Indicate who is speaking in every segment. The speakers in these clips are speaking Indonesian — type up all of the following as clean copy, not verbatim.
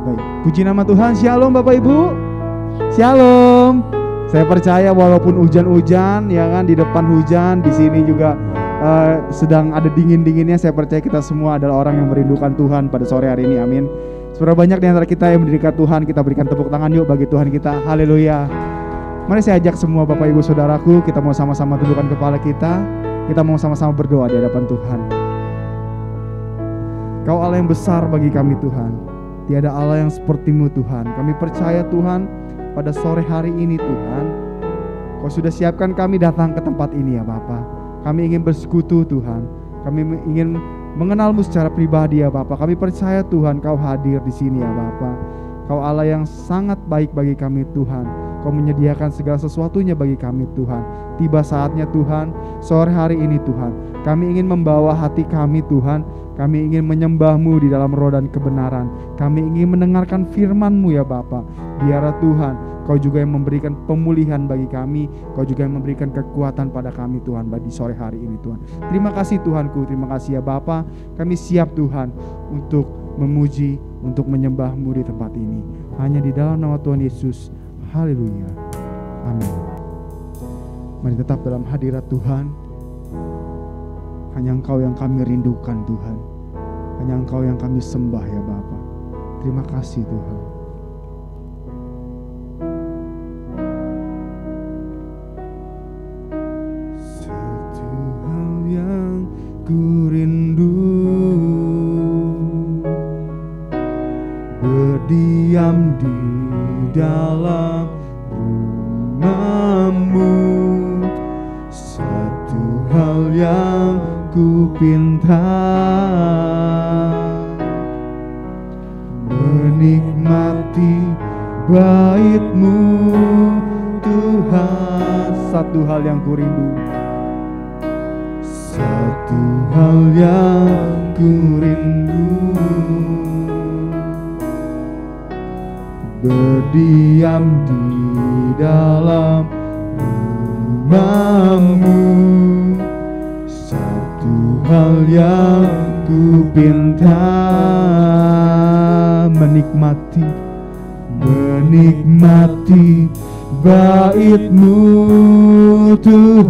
Speaker 1: Baik, puji nama Tuhan. Shalom Bapak Ibu. Shalom. Saya percaya walaupun hujan-hujan, ya kan, di depan hujan, di sini juga sedang ada dingin-dinginnya. Saya percaya kita semua adalah orang yang merindukan Tuhan pada sore hari ini. Amin. Seberapa banyak di antara kita yang mendirikan Tuhan, kita berikan tepuk tangan yuk bagi Tuhan kita. Haleluya. Mari saya ajak semua Bapak Ibu Saudaraku, kita mau sama-sama tundukkan kepala kita. Kita mau sama-sama berdoa di hadapan Tuhan. Kau Allah yang besar bagi kami Tuhan. Tiada Allah yang seperti-Mu Tuhan. Kami percaya Tuhan, pada sore hari ini Tuhan, Kau sudah siapkan kami datang ke tempat ini ya Bapa. Kami ingin bersekutu Tuhan. Kami ingin mengenal-Mu secara pribadi ya Bapa. Kami percaya Tuhan Kau hadir di sini ya Bapa. Kau Allah yang sangat baik bagi kami Tuhan. Kau menyediakan segala sesuatunya bagi kami Tuhan. Tiba saatnya Tuhan, sore hari ini Tuhan, kami ingin membawa hati kami Tuhan. Kami ingin menyembah-Mu di dalam roh dan kebenaran. Kami ingin mendengarkan firman-Mu ya Bapa. Biarlah Tuhan, Kau juga yang memberikan pemulihan bagi kami. Kau juga yang memberikan kekuatan pada kami Tuhan di sore hari ini Tuhan. Terima kasih Tuhanku, terima kasih ya Bapa. Kami siap Tuhan untuk memuji, untuk menyembah-Mu di tempat ini. Hanya di dalam nama Tuhan Yesus. Haleluya. Amin. Mari tetap dalam hadirat Tuhan. Hanya Engkau yang kami rindukan Tuhan. Hanya Engkau yang kami sembah ya Bapa. Terima kasih Tuhan. Satu hal yang ku rindu, berdiam di dalam rumah-Mu. Satu hal yang ku pinta, menikmati bait-Mu Tuhan. Satu hal yang ku rindu, satu hal yang ku rindu, berdiam di dalam rumah-Mu. Satu hal yang ku pinta, menikmati bait-Mu Tuhan.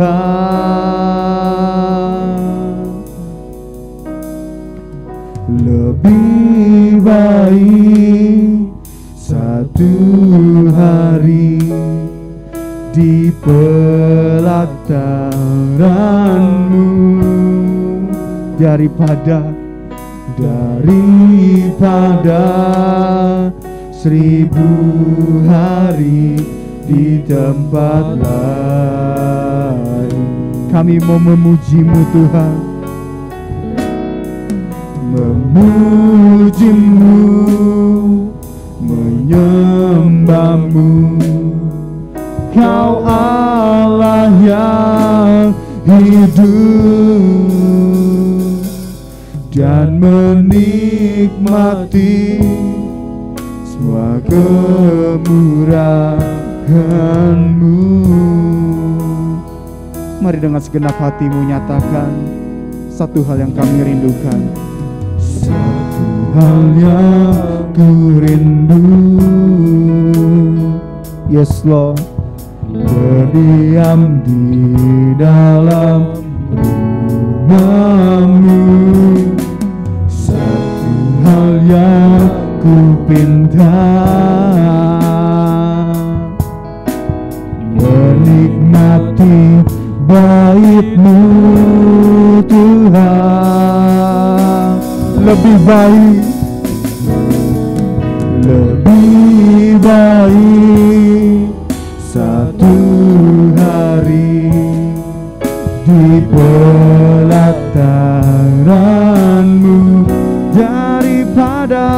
Speaker 1: Lebih baik satu hari di pelataran-Mu daripada 1000 hari di tempat lain. Kami mau memuji-Mu Tuhan, memuji-Mu, menyembah-Mu. Kau Allah yang hidup dan menikmati semua kemurahan-Mu. Mari dengan segenap hatimu nyatakan satu hal yang kami rindukan. Satu hal yang ku rindu, yes Lord, berdiam di dalam rumah-Mu. Satu hal yang ku pinta, menikmati bait-Mu Tuhan. Lebih baik satu hari di pelataran-Mu daripada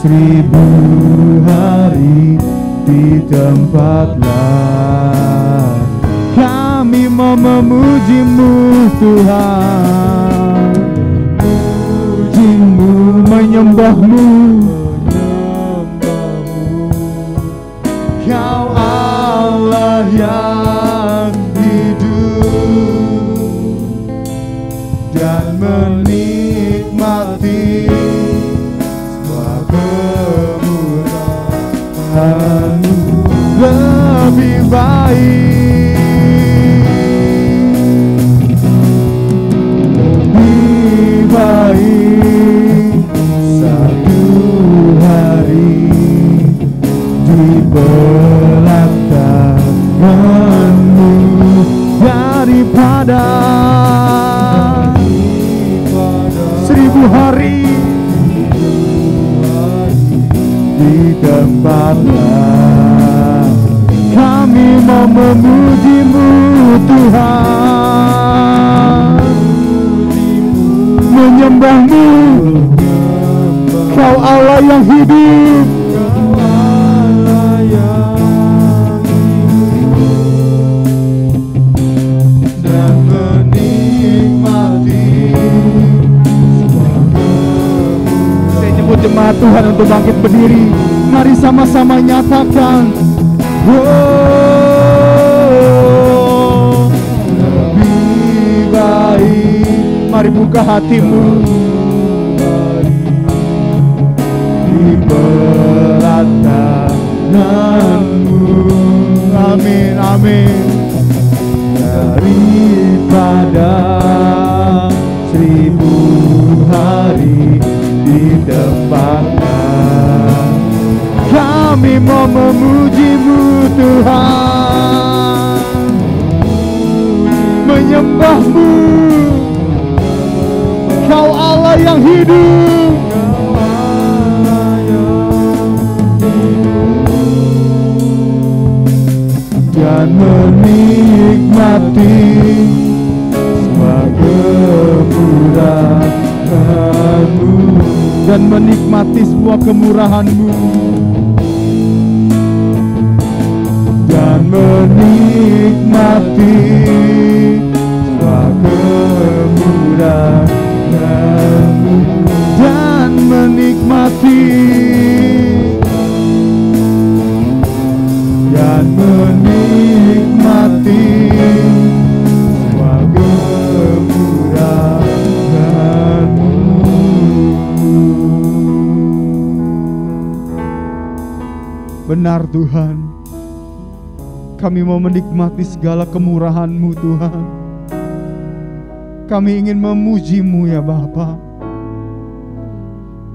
Speaker 1: 1000 hari di tempat lain. Kami mau memuji-Mu Tuhan, memuji-Mu, menyembah-Mu. Kau Allah yang hidup dan menikmati daripada 1000 hari di tempatnya. Kami mau memuji-Mu Tuhan, menyembah-Mu, Kau Allah yang hidup. Dan menikmati. Saya nyebut jemaat Tuhan untuk bangkit berdiri. Mari sama-sama nyatakan, lebih baik. Mari buka hatimu di berat tanganmu. Amin, amin. Daripada 1000 hari di tempatnya. Kami mau memuji-Mu Tuhan, menyembah-Mu, Kau Allah yang hidup. Dan menikmati semua kemurahan-Mu. Dan menikmati semua kemurahan-Mu. Dan menikmati semua kemurahan-Mu. Dan menikmati. Dan menikmati semua kemurahan-Mu. Benar Tuhan, kami mau menikmati segala kemurahan-Mu Tuhan. Kami ingin memuji-Mu ya Bapa.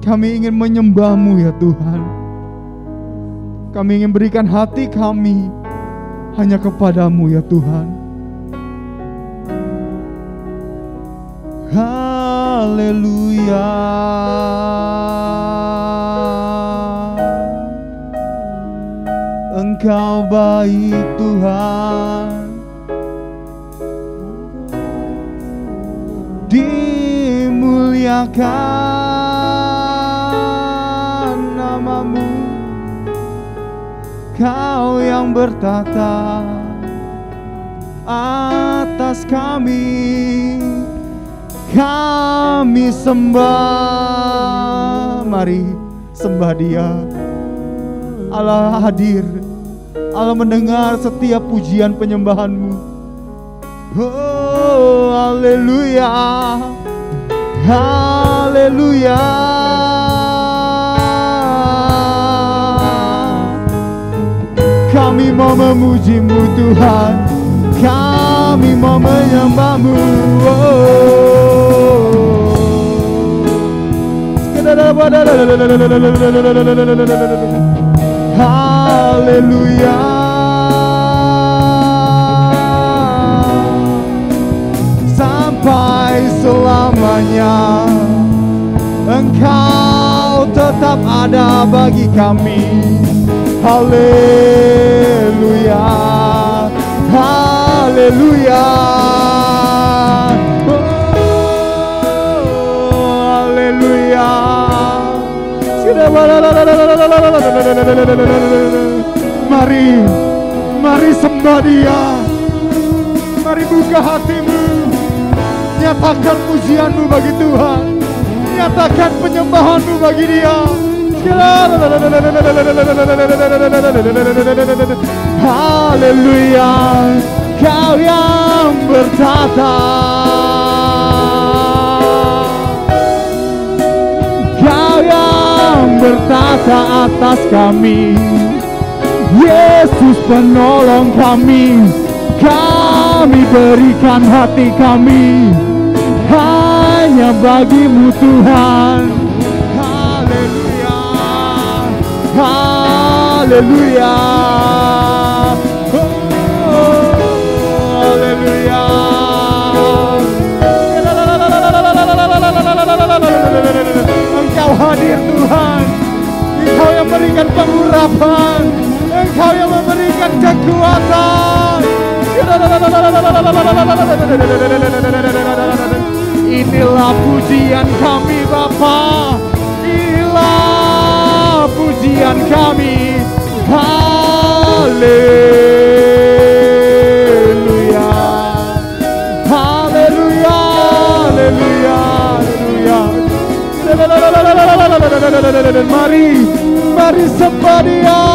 Speaker 1: Kami ingin menyembah-Mu ya Tuhan. Kami ingin berikan hati kami hanya kepadamu ya Tuhan. Haleluya. Engkau baik Tuhan, dimuliakan nama-Mu. Kau yang bertata atas kami, kami sembah. Mari sembah Dia. Allah hadir, Allah mendengar setiap pujian penyembahan-Mu. Oh, haleluya, haleluya. Kami mau memuji-Mu Tuhan, kami mau menyembah-Mu. Haleluya. Sampai selamanya Engkau tetap ada bagi kami. Haleluya, haleluya. Haleluya. Mari, mari sembah Dia. Mari buka hatimu. Nyatakan pujianmu bagi Tuhan. Nyatakan penyembahanmu bagi Dia. Haleluya. Kau yang bertata, Kau yang bertata atas kami. Yesus penolong kami, kami berikan hati kami hanya bagi-Mu Tuhan. Haleluya, haleluya. Oh, haleluya. Engkau hadir Tuhan, Engkau yang memberikan pengurapan, Engkau yang memberikan kekuatan. Inilah pujian kami Bapa, inilah pujian kami. Haleluya, haleluya, haleluya, haleluya. Mari sembah Dia.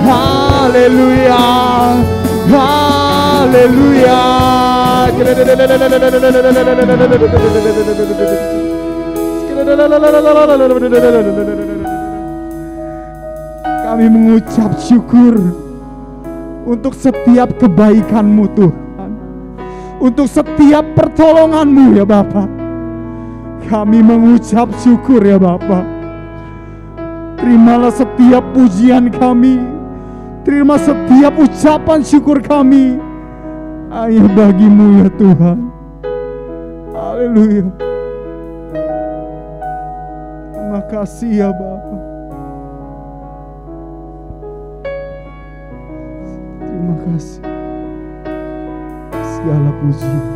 Speaker 1: Haleluya, haleluya. Kami mengucap syukur untuk setiap kebaikan-Mu Tuhan, untuk setiap pertolongan-Mu ya Bapa. Kami mengucap syukur ya Bapa. Terimalah setiap pujian kami, terima setiap ucapan syukur kami hanya bagi-Mu ya Tuhan. Haleluya. Terima kasih ya Bapa. Terima kasih. Segala pujian.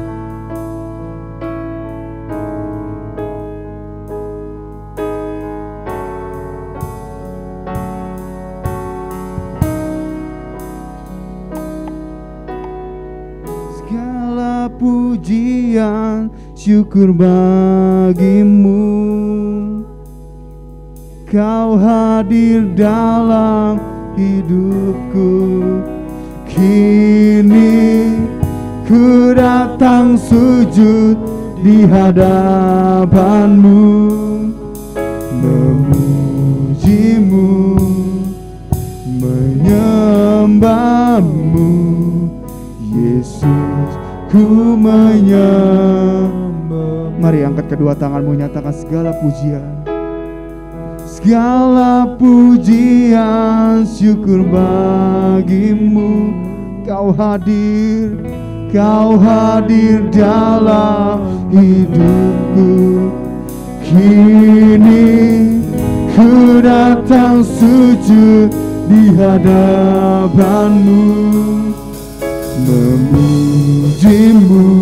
Speaker 1: Segala pujian syukur bagi-Mu. Kau hadir dalam hidupku. Kini ku datang sujud di hadapan-Mu, memuji-Mu, menyembah-Mu. Yesus, ku menyembah. Mari angkat kedua tanganmu, nyatakan segala pujian. Segala pujian syukur bagi-Mu. Kau hadir dalam hidupku. Kini ku datang sujud di hadapan-Mu, memuji-Mu,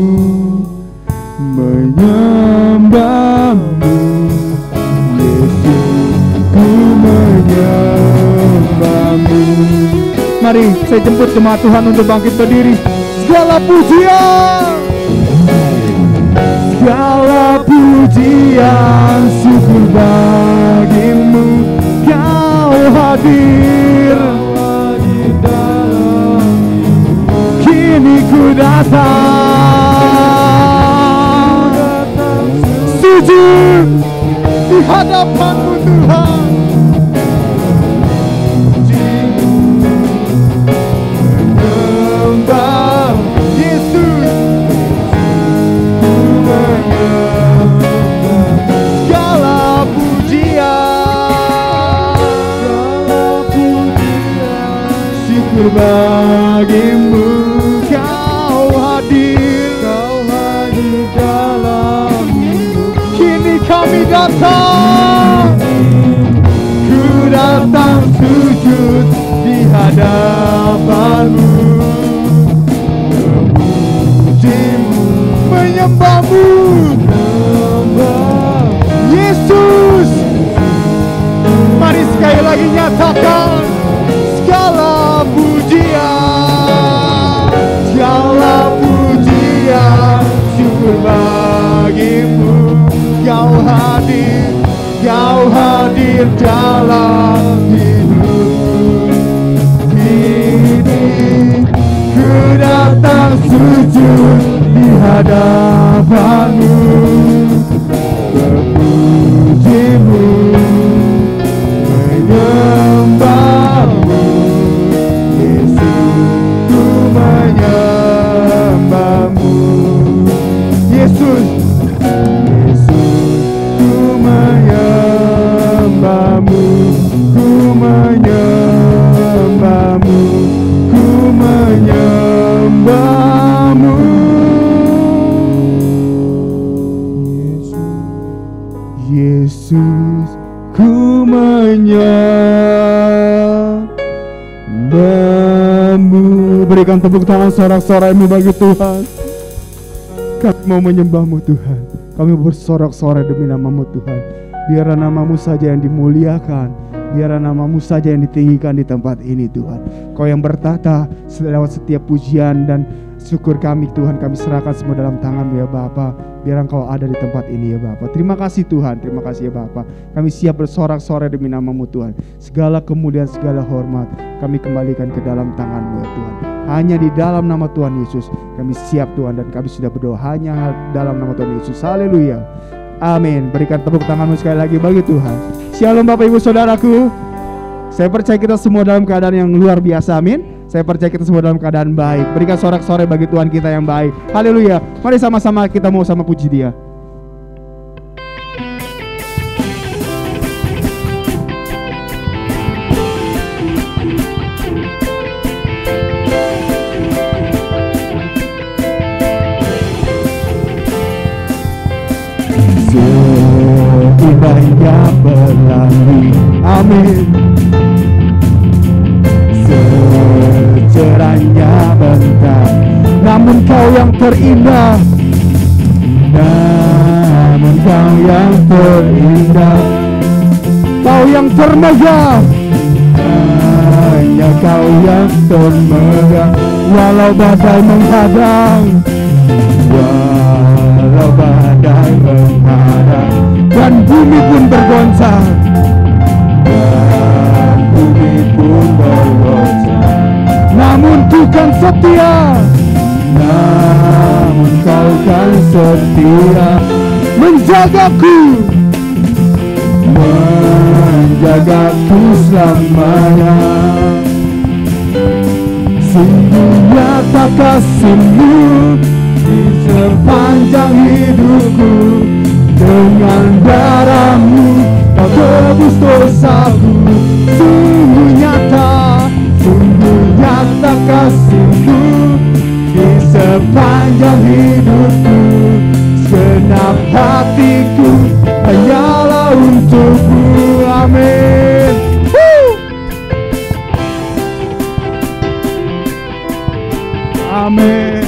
Speaker 1: menyembah-Mu. Yesus, ku menyembah-Mu. Mari saya jemput jemaat Tuhan untuk bangkit berdiri. Segala pujian, segala pujian syukur bagi-Mu. Kau hadir, kini ku datang sujud di hadapan-Mu Tuhan. Bagi-Mu, Kau hadir dalam hidup. Kini kami datang, ku datang sujud di hadapan-Mu, memuji-Mu, menyembah-Mu. Yesus, mari sekali lagi nyatakan segala pujian syukur bagi-Mu. Kau hadir dalam hidupku. Kini ku datang sujud di hadapan-Mu, memuji-Mu, menyembah-Mu. Yesus, ku menyembah-Mu, ku berikan tepuk tangan sorak-sorai-Mu bagi Tuhan. Kami mau menyembah-Mu Tuhan. Kami bersorak-sorai demi nama-Mu Tuhan. Biarlah nama-Mu saja yang dimuliakan, biarlah nama-Mu saja yang ditinggikan di tempat ini Tuhan. Kau yang bertata lewat setiap pujian dan syukur kami Tuhan, kami serahkan semua dalam tangan-Mu ya Bapa. Biar Engkau ada di tempat ini ya Bapa. Terima kasih Tuhan, terima kasih ya Bapa. Kami siap bersorak-sorai demi nama-Mu Tuhan. Segala kemuliaan, segala hormat kami kembalikan ke dalam tangan-Mu ya Tuhan. Hanya di dalam nama Tuhan Yesus kami siap Tuhan, dan kami sudah berdoa hanya dalam nama Tuhan Yesus. Haleluya. Amin. Berikan tepuk tanganmu sekali lagi bagi Tuhan. Shalom Bapak Ibu Saudaraku. Saya percaya kita semua dalam keadaan yang luar biasa. Amin. Saya percaya kita semua dalam keadaan baik. Berikan sorak-sorai bagi Tuhan kita yang baik. Haleluya. Mari sama-sama kita mau sama puji Dia. Indahnya pelangi, amin. Secerahnya bentang, namun Kau yang terindah, namun Kau yang terindah, Kau yang termegah, hanya Kau yang termegah. Walau badai menghadang, walau badai menghadang, dan bumi pun bergoncang, dan bumi pun bergoncang, namun Tuhan setia, namun Kau kan setia, menjagaku, menjagaku selamanya. Sungguh nyata kasih-Mu di sepanjang hidupku. Dengan darah-Mu Kau tebus dosaku. Sungguh nyata kasih-Mu di sepanjang hidupku. Segenap hatiku hanyalah untuk-Mu. Amin. Amin.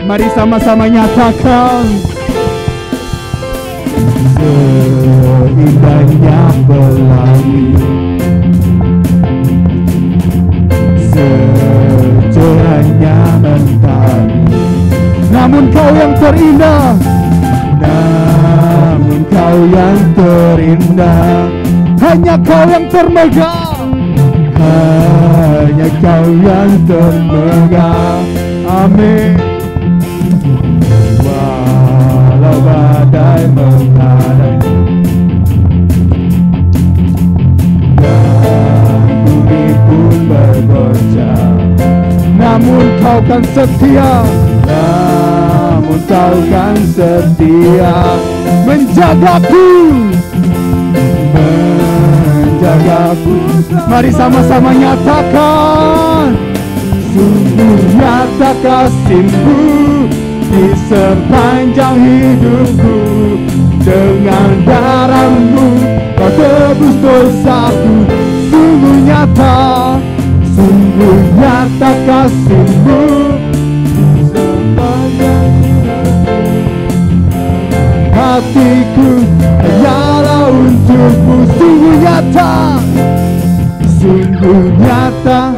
Speaker 1: Mari sama-sama nyatakan. Seindahnya pelangi, secerahnya mentari, namun Kau yang terindah, namun Kau yang terindah, hanya Kau yang termegah, hanya Kau yang termegah. Amin. Walau badai menghadang, dan bumi pun bergoncang, namun Kau kan setia, namun Kau kan setia, menjagaku, menjagaku. Mari sama-sama nyatakan. Sungguh nyata kasih-Mu di sepanjang hidupku. Dengan darah-Mu Kau tebus dosaku. Sungguh nyata kasih-Mu di sepanjang hidupku. Hatiku hanyalah untuk-Mu. Sungguh nyata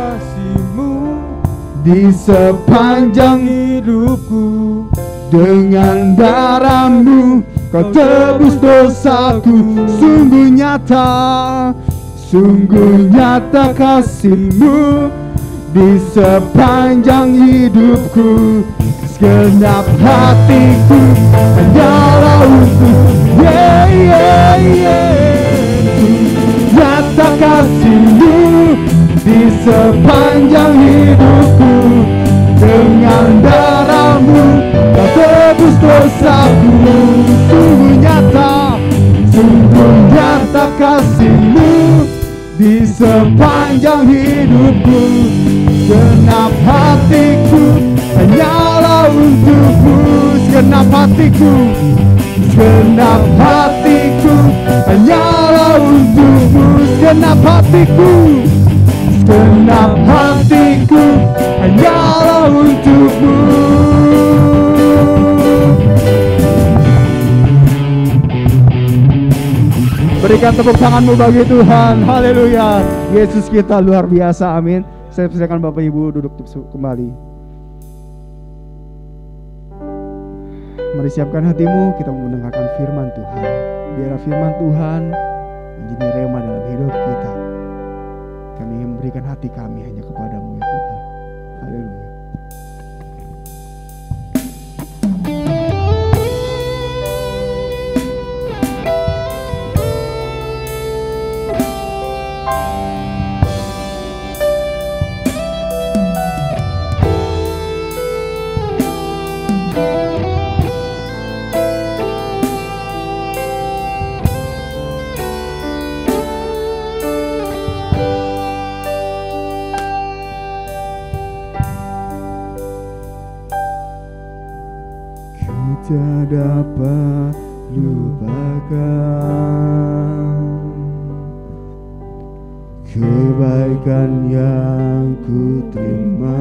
Speaker 1: di sepanjang hidupku. Dengan darah-Mu Kau tebus dosaku. Sungguh nyata kasih-Mu di sepanjang hidupku. Segenap hatiku hanyalah untuk-Mu. Nyata kasih-Mu di sepanjang hidupku. Dengan darah-Mu Kau tebus dosaku. Sungguh nyata kasih-Mu di sepanjang hidupku. Segenap hatiku hanyalah untuk-Mu. Segenap hatiku hanyalah untuk-Mu. Segenap hatiku, segenap hatiku hanyalah untukmu. Berikan tepuk tanganmu bagi Tuhan. Haleluya. Yesus kita luar biasa. Amin. Saya persilakan Bapak Ibu duduk kembali. Mari siapkan hatimu, kita mendengarkan firman Tuhan. Biarlah firman Tuhan menjadi rema dalam hidup kita. Kami ingin memberikan hati kami hanya kepadamu ya Tuhan. Haleluya. Tak dapat lupakan kebaikan yang ku terima,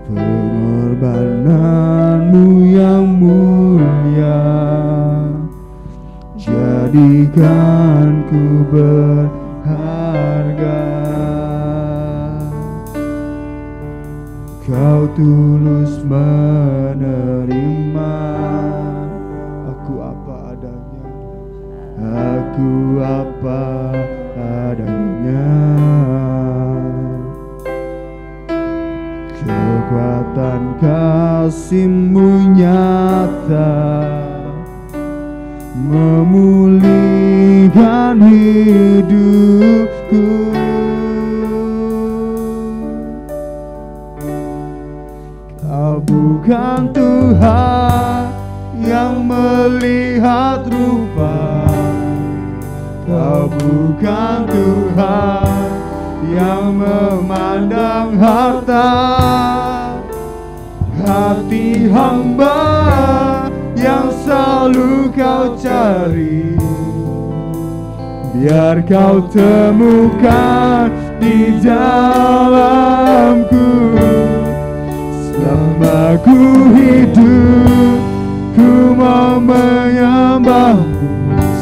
Speaker 1: pengorbananmu yang mulia jadikan ku berharga. Kau tulus menerima aku apa adanya, aku apa adanya. Kekuatan kasih-Mu nyata memulihkan hidupku. Bukan Tuhan yang melihat rupa, Kau bukan Tuhan yang memandang harta. Hati hamba yang selalu Kau cari, biar Kau temukan di dalamku. Selama ku hidup, ku mau menyembah-Mu,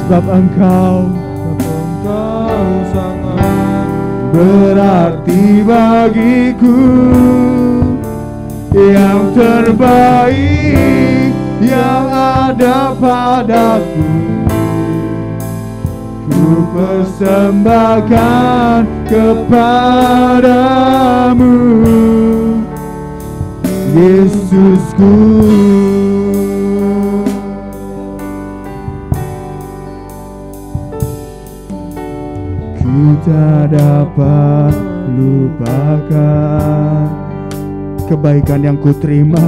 Speaker 1: sebab Engkau sangat berarti bagiku. Yang terbaik yang ada padaku, ku persembahkan kepadamu. Yesusku, ku tak dapat lupakan kebaikan yang ku terima,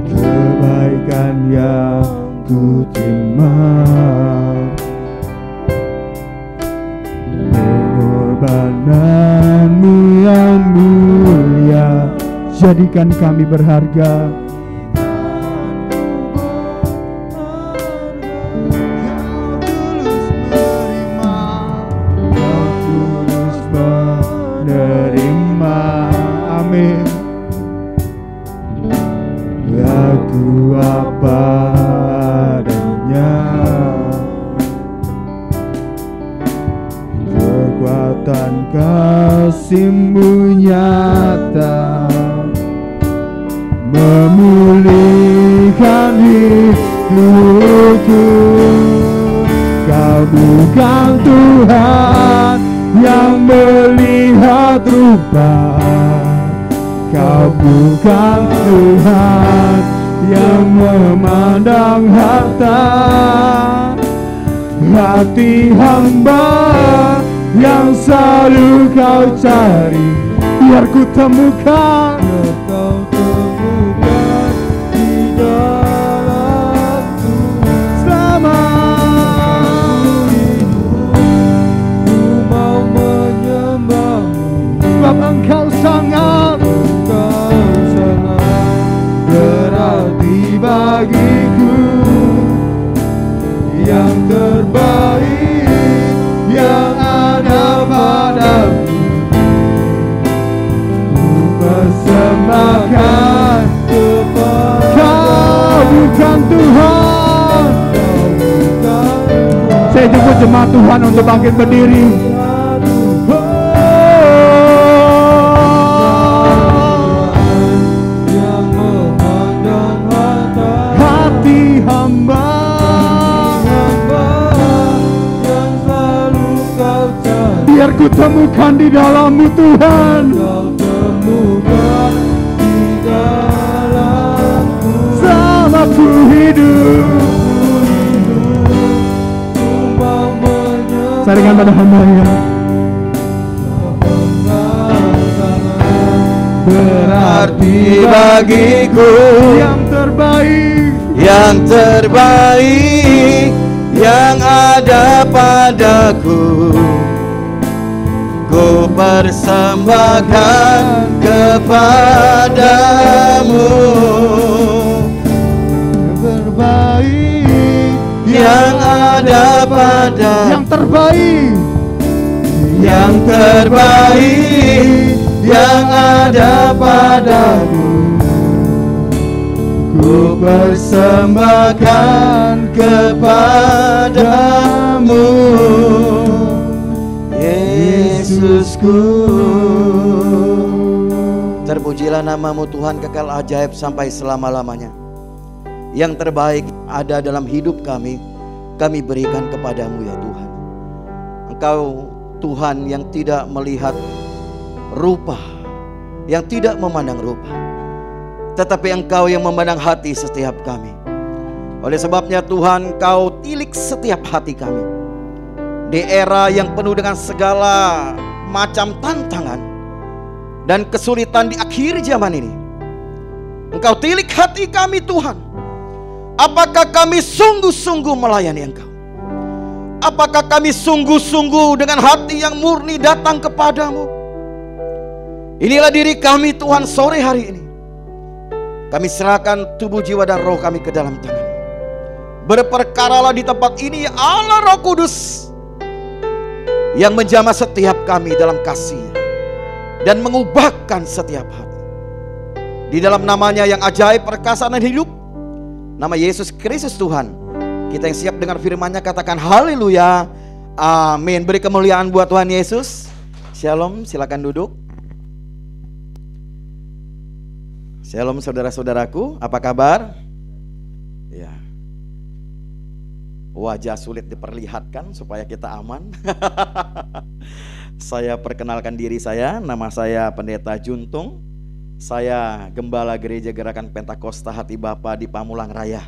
Speaker 1: kebaikan yang ku terima, pengorbanan-Mu yang mulia jadikan kami berharga. Kau tulus menerima. Amin. Aku apa adanya, kekuatan kasih-Mu nyata memulihkan hidupku. Kau bukan Tuhan yang melihat rupa, Kau bukan Tuhan yang memandang harta. Hati hamba yang selalu Kau cari, biar ku temukan. Sebab Engkau sangat berarti bagiku. yang terbaik yang ada padaku. Ku persembahkan kepada Kau bukan Tuhan. Saya jemput jemaat Tuhan untuk bangkit berdiri. Hati hamba yang selalu Kau cari, biar ku temukan di dalam-Mu Tuhan. Kau temukan di dalam-Mu. Selama ku hidup, saringan pada hamba ya. Berarti bagiku yang terbaik, yang terbaik yang ada padaku. Ku persembahkan kepadamu. Terbaik yang ada padaku, yang terbaik, yang terbaik yang ada padaku. Ku persembahkan kepadamu, Yesusku.
Speaker 2: Terpujilah nama-Mu Tuhan, kekal ajaib sampai selama-lamanya. Yang terbaik ada dalam hidup kami berikan kepadamu ya Tuhan. Engkau Tuhan yang tidak melihat rupa, yang tidak memandang rupa, tetapi Engkau yang memandang hati setiap kami. Oleh sebabnya Tuhan, Kau tilik setiap hati kami. Di era yang penuh dengan segala macam tantangan dan kesulitan di akhir zaman ini, Engkau tilik hati kami Tuhan. Apakah kami sungguh-sungguh melayani Engkau? Apakah kami sungguh-sungguh dengan hati yang murni datang kepadamu? Inilah diri kami Tuhan sore hari ini. Kami serahkan tubuh, jiwa, dan roh kami ke dalam tangan. Berperkaralah di tempat ini ya Allah Roh Kudus, yang menjamah setiap kami dalam kasih-Nya dan mengubahkan setiap hati. Di dalam namanya yang ajaib, perkasa, dan hidup, nama Yesus Kristus Tuhan, kita yang siap dengar firman-Nya katakan haleluya, amin. Beri kemuliaan buat Tuhan Yesus. Shalom, silakan duduk. Shalom saudara-saudaraku, apa kabar? Ya. Wajah sulit diperlihatkan supaya kita aman. Saya perkenalkan diri saya, nama saya Pendeta Juntung. Saya Gembala Gereja Gerakan Pentakosta Hati Bapa di Pamulang Raya.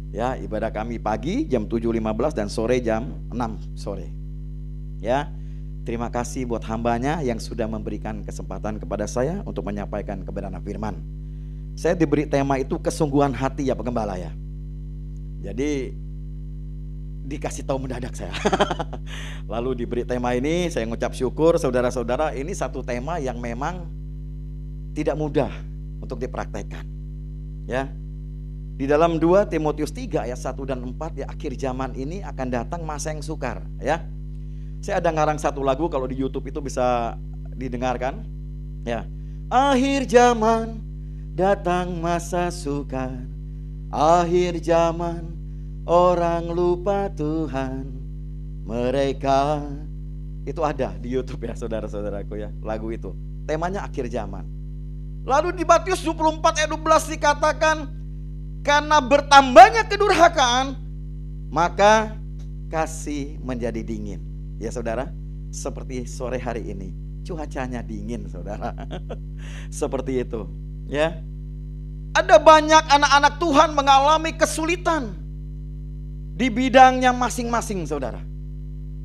Speaker 2: Ya, ibadah kami pagi jam 7.15 dan sore jam 6 sore. Ya, terima kasih buat hambanya yang sudah memberikan kesempatan kepada saya untuk menyampaikan kebenaran firman. Saya diberi tema itu kesungguhan hati ya penggembala ya. Jadi dikasih tahu mendadak saya. Lalu diberi tema ini, saya ngucap syukur saudara-saudara. Ini satu tema yang memang tidak mudah untuk dipraktekkan. Ya. Di dalam 2 Timotius 3 ayat 1 dan 4 ya, akhir zaman ini akan datang masa yang sukar ya. Saya ada ngarang satu lagu, kalau di YouTube itu bisa didengarkan. Ya. Akhir zaman datang masa sukar, akhir zaman orang lupa Tuhan. Mereka itu ada di YouTube ya saudara-saudaraku ya, lagu itu. Temanya akhir zaman. Lalu di Matius 24 ayat 12 dikatakan, karena bertambahnya kedurhakaan, maka kasih menjadi dingin. Ya saudara, seperti sore hari ini, cuacanya dingin saudara. Seperti itu ya. Ada banyak anak-anak Tuhan mengalami kesulitan di bidangnya masing-masing saudara.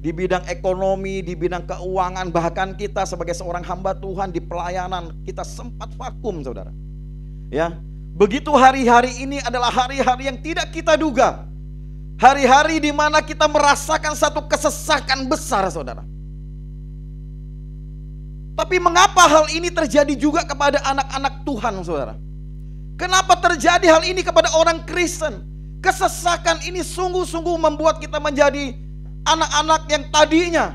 Speaker 2: Di bidang ekonomi, di bidang keuangan, bahkan kita sebagai seorang hamba Tuhan di pelayanan, kita sempat vakum saudara. Ya, begitu hari-hari ini adalah hari-hari yang tidak kita duga. Hari-hari di mana kita merasakan satu kesesakan besar saudara. Tapi mengapa hal ini terjadi juga kepada anak-anak Tuhan saudara? Kenapa terjadi hal ini kepada orang Kristen? Kesesakan ini sungguh-sungguh membuat kita menjadi anak-anak yang tadinya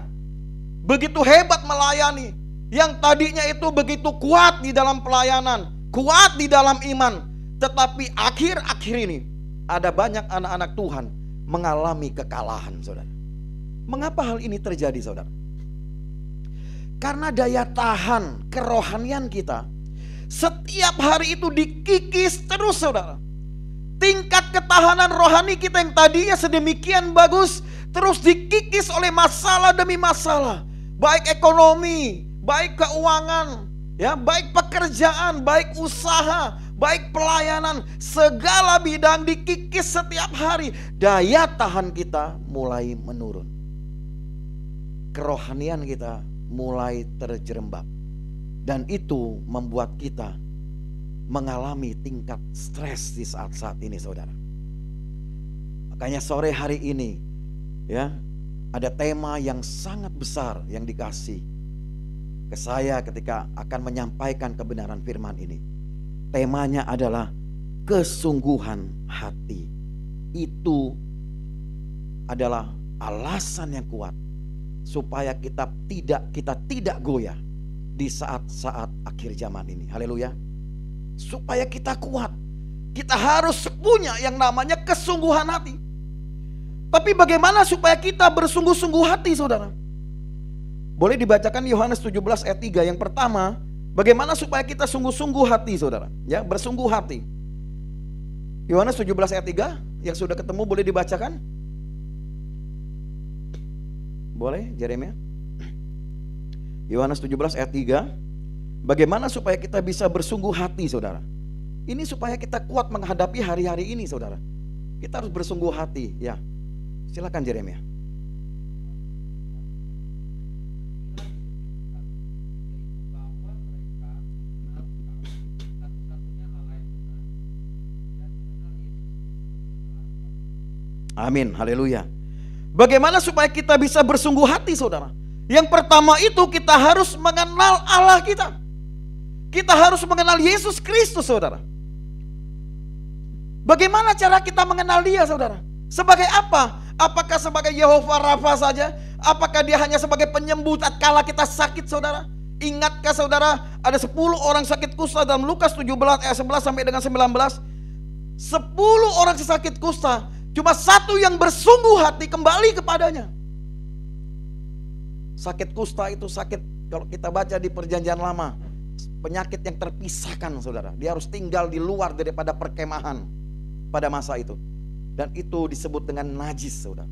Speaker 2: begitu hebat melayani, yang tadinya itu begitu kuat di dalam pelayanan, kuat di dalam iman. Tetapi akhir-akhir ini ada banyak anak-anak Tuhan mengalami kekalahan, saudara. Mengapa hal ini terjadi, saudara? Karena daya tahan kerohanian kita setiap hari itu dikikis terus, saudara. Tingkat ketahanan rohani kita yang tadinya sedemikian bagus terus dikikis oleh masalah demi masalah. Baik ekonomi, baik keuangan, ya, baik pekerjaan, baik usaha, baik pelayanan, segala bidang dikikis setiap hari. Daya tahan kita mulai menurun. Kerohanian kita mulai terjerembab. Dan itu membuat kita mengalami tingkat stres di saat-saat ini, saudara. Makanya sore hari ini, ya, ada tema yang sangat besar yang dikasih ke saya ketika akan menyampaikan kebenaran firman ini. Temanya adalah kesungguhan hati. Itu adalah alasan yang kuat supaya kita tidak goyah di saat-saat akhir zaman ini. Haleluya. Supaya kita kuat, kita harus punya yang namanya kesungguhan hati. Tapi bagaimana supaya kita bersungguh-sungguh hati, saudara? Boleh dibacakan Yohanes 17 ayat 3. Yang pertama, bagaimana supaya kita sungguh-sungguh hati, saudara? Ya, bersungguh hati. Yohanes 17 ayat 3, yang sudah ketemu boleh dibacakan? Boleh, Jeremia? Yohanes 17 ayat 3. Bagaimana supaya kita bisa bersungguh hati, saudara? Ini supaya kita kuat menghadapi hari-hari ini, saudara. Kita harus bersungguh hati, ya. Silakan Jeremia. Amin, haleluya. Bagaimana supaya kita bisa bersungguh hati, saudara? Yang pertama itu kita harus mengenal Allah kita. Kita harus mengenal Yesus Kristus, saudara. Bagaimana cara kita mengenal Dia, saudara? Sebagai apa? Apakah sebagai Yehova Rafa saja? Apakah Dia hanya sebagai penyembuh tatkala kita sakit, saudara? Ingatkah saudara ada 10 orang sakit kusta dalam Lukas 17 ayat 11 sampai dengan 19? 10 orang sakit kusta, cuma satu yang bersungguh hati kembali kepadanya. Sakit kusta itu sakit, kalau kita baca di Perjanjian Lama, penyakit yang terpisahkan, saudara. Dia harus tinggal di luar daripada perkemahan pada masa itu. Dan itu disebut dengan najis, saudara.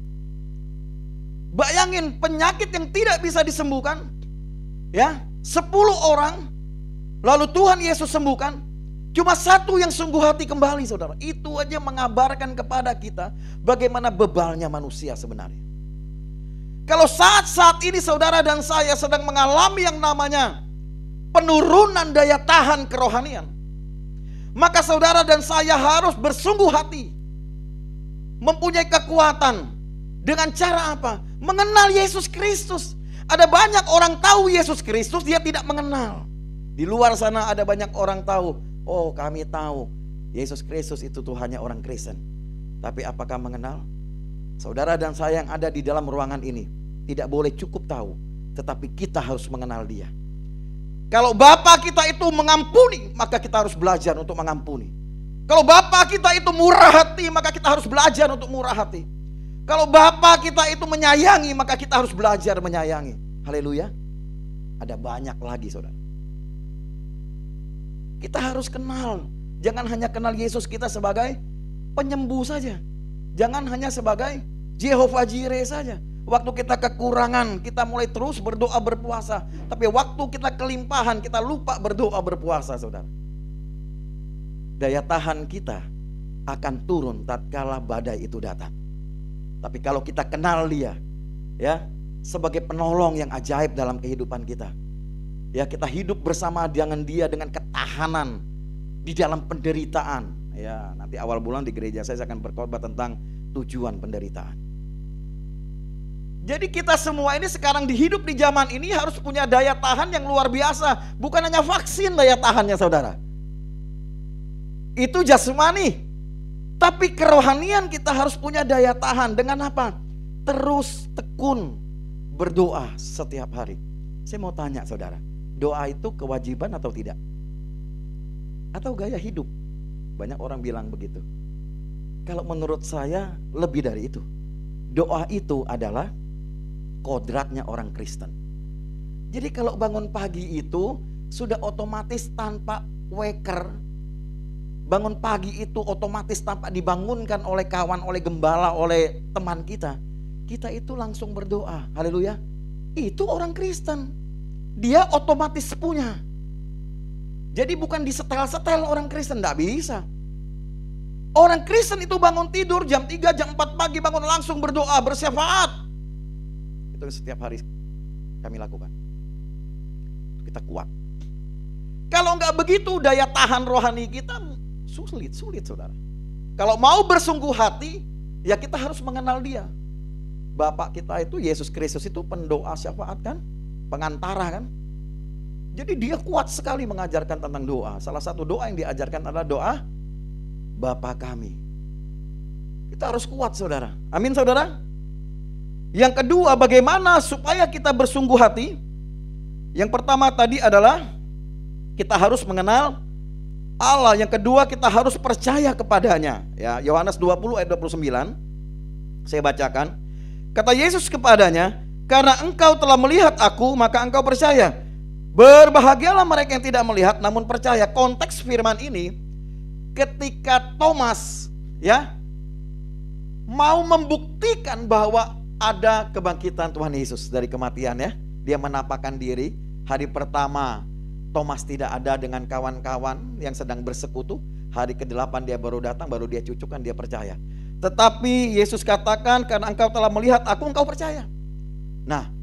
Speaker 2: Bayangin penyakit yang tidak bisa disembuhkan, ya, 10 orang, lalu Tuhan Yesus sembuhkan, cuma satu yang sungguh hati kembali, saudara. Itu aja mengabarkan kepada kita bagaimana bebalnya manusia sebenarnya. Kalau saat-saat ini saudara dan saya sedang mengalami yang namanya penurunan daya tahan kerohanian, maka saudara dan saya harus bersungguh hati, mempunyai kekuatan. Dengan cara apa? Mengenal Yesus Kristus. Ada banyak orang tahu Yesus Kristus, dia tidak mengenal. Di luar sana ada banyak orang tahu, oh kami tahu Yesus Kristus itu Tuhannya orang Kristen. Tapi apakah mengenal? Saudara dan saya yang ada di dalam ruangan ini tidak boleh cukup tahu, tetapi kita harus mengenal Dia. Kalau Bapa kita itu mengampuni, maka kita harus belajar untuk mengampuni. Kalau Bapa kita itu murah hati, maka kita harus belajar untuk murah hati. Kalau Bapa kita itu menyayangi, maka kita harus belajar menyayangi. Haleluya. Ada banyak lagi, saudara. Kita harus kenal. Jangan hanya kenal Yesus kita sebagai penyembuh saja. Jangan hanya sebagai Jehovah Jireh saja. Waktu kita kekurangan, kita mulai terus berdoa berpuasa. Tapi waktu kita kelimpahan, kita lupa berdoa berpuasa, saudara. Daya tahan kita akan turun tatkala badai itu datang. Tapi kalau kita kenal Dia, ya, sebagai penolong yang ajaib dalam kehidupan kita, ya, kita hidup bersama dengan Dia dengan ketahanan di dalam penderitaan. Ya, nanti awal bulan di gereja saya akan berkhotbah tentang tujuan penderitaan. Jadi kita semua ini sekarang hidup di zaman ini harus punya daya tahan yang luar biasa. Bukan hanya vaksin daya tahannya, saudara. Itu jasmani. Tapi kerohanian kita harus punya daya tahan. Dengan apa? Terus tekun berdoa setiap hari. Saya mau tanya saudara, doa itu kewajiban atau tidak? Atau gaya hidup? Banyak orang bilang begitu. Kalau menurut saya lebih dari itu. Doa itu adalah kodratnya orang Kristen. Jadi kalau bangun pagi itu sudah otomatis tanpa waker. Bangun pagi itu otomatis tanpa dibangunkan oleh kawan, oleh gembala, oleh teman kita. Kita itu langsung berdoa. Haleluya. Itu orang Kristen. Dia otomatis punya. Jadi bukan disetel-setel orang Kristen, tidak bisa. Orang Kristen itu bangun tidur jam 3, jam 4 pagi bangun langsung berdoa, bersyafaat. Itu setiap hari kami lakukan. Kita kuat. Kalau nggak begitu daya tahan rohani kita sulit saudara. Kalau mau bersungguh hati, ya kita harus mengenal Dia. Bapak kita itu Yesus Kristus itu pendoa syafaat kan, pengantara kan. Jadi Dia kuat sekali mengajarkan tentang doa. Salah satu doa yang diajarkan adalah doa Bapa kami. Kita harus kuat saudara. Amin saudara. Yang kedua, bagaimana supaya kita bersungguh hati? Yang pertama tadi adalah kita harus mengenal Allah. Yang kedua, kita harus percaya kepadanya. Ya, Yohanes 20 ayat 29. Saya bacakan. Kata Yesus kepadanya, karena engkau telah melihat aku, maka engkau percaya. Berbahagialah mereka yang tidak melihat namun percaya. Konteks firman ini ketika Thomas ya mau membuktikan bahwa ada kebangkitan Tuhan Yesus dari kematian ya. Dia menampakkan diri. Hari pertama Thomas tidak ada dengan kawan-kawan yang sedang bersekutu. Hari ke-8 dia baru datang, baru dia cucukkan, dia percaya. Tetapi Yesus katakan, karena engkau telah melihat aku, engkau percaya. Nah,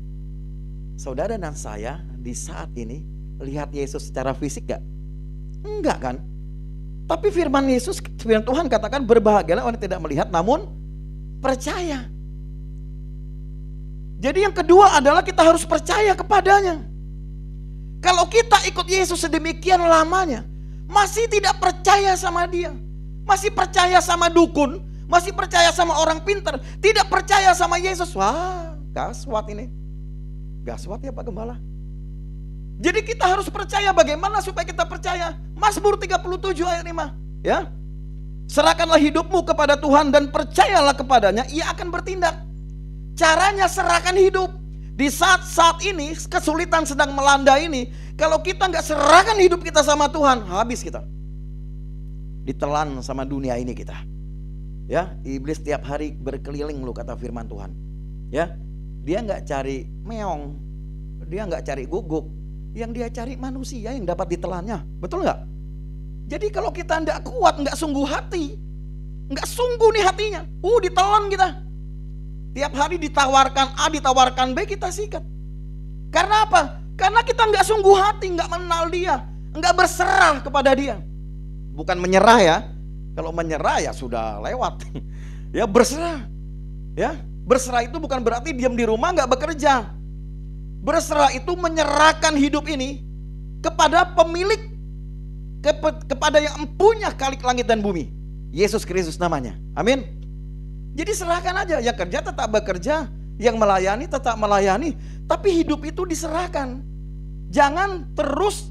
Speaker 2: saudara dan saya di saat ini lihat Yesus secara fisik gak? Enggak kan? Tapi firman Yesus, firman Tuhan katakan berbahagialah orang yang tidak melihat namun percaya. Jadi yang kedua adalah kita harus percaya kepadanya. Kalau kita ikut Yesus sedemikian lamanya, masih tidak percaya sama Dia, masih percaya sama dukun, masih percaya sama orang pintar, tidak percaya sama Yesus, wah gaswat ini. Gaswat ya Pak Gembala. Jadi kita harus percaya. Bagaimana supaya kita percaya? Mazmur 37 ayat 5 ya. Serahkanlah hidupmu kepada Tuhan dan percayalah kepadanya, Ia akan bertindak. Caranya serahkan hidup. Di saat-saat ini kesulitan sedang melanda ini, kalau kita nggak serahkan hidup kita sama Tuhan, habis kita. Ditelan sama dunia ini kita. Ya, iblis tiap hari berkeliling lu kata firman Tuhan. Ya, dia nggak cari meong, dia nggak cari guguk, yang dia cari manusia yang dapat ditelannya, betul nggak? Jadi kalau kita nggak kuat, nggak sungguh hati, nggak sungguh nih hatinya, ditelan kita. Tiap hari ditawarkan A, ditawarkan B, kita sikat. Karena apa? Karena kita nggak sungguh hati, nggak mengenal Dia, nggak berserah kepada Dia. Bukan menyerah ya. Kalau menyerah ya sudah lewat. Ya berserah. Ya, berserah itu bukan berarti diam di rumah nggak bekerja. Berserah itu menyerahkan hidup ini kepada pemilik, kepada yang empunya khalik langit dan bumi. Yesus Kristus namanya. Amin. Jadi serahkan aja, yang kerja tetap bekerja, yang melayani tetap melayani, tapi hidup itu diserahkan. Jangan terus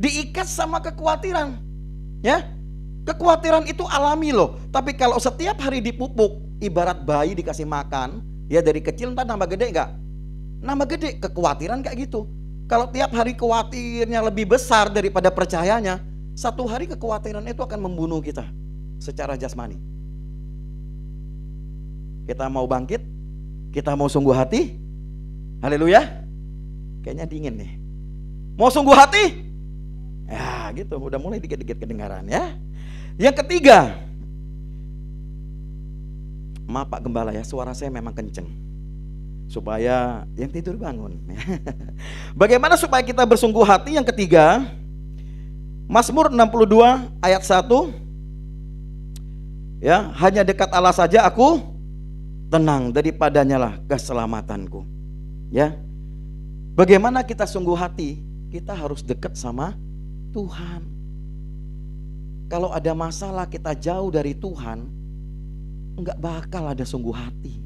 Speaker 2: diikat sama kekhawatiran. Ya, kekhawatiran itu alami loh. Tapi kalau setiap hari dipupuk, ibarat bayi dikasih makan, ya dari kecil ntar nambah gede enggak? Nambah gede, kekhawatiran kayak gitu. Kalau tiap hari khawatirnya lebih besar daripada percayanya, satu hari kekhawatiran itu akan membunuh kita secara jasmani. Kita mau bangkit, kita mau sungguh hati. Haleluya. Kayaknya dingin nih. Mau sungguh hati? Ya gitu, udah mulai dikit-dikit kedengaran ya. Yang ketiga, maaf Pak Gembala ya, suara saya memang kenceng, supaya yang tidur bangun. Bagaimana supaya kita bersungguh hati? Yang ketiga, Mazmur 62 ayat 1. Ya, hanya dekat Allah saja aku tenang, daripadanya lah keselamatanku. Ya. Bagaimana kita sungguh hati? Kita harus dekat sama Tuhan. Kalau ada masalah kita jauh dari Tuhan, enggak bakal ada sungguh hati.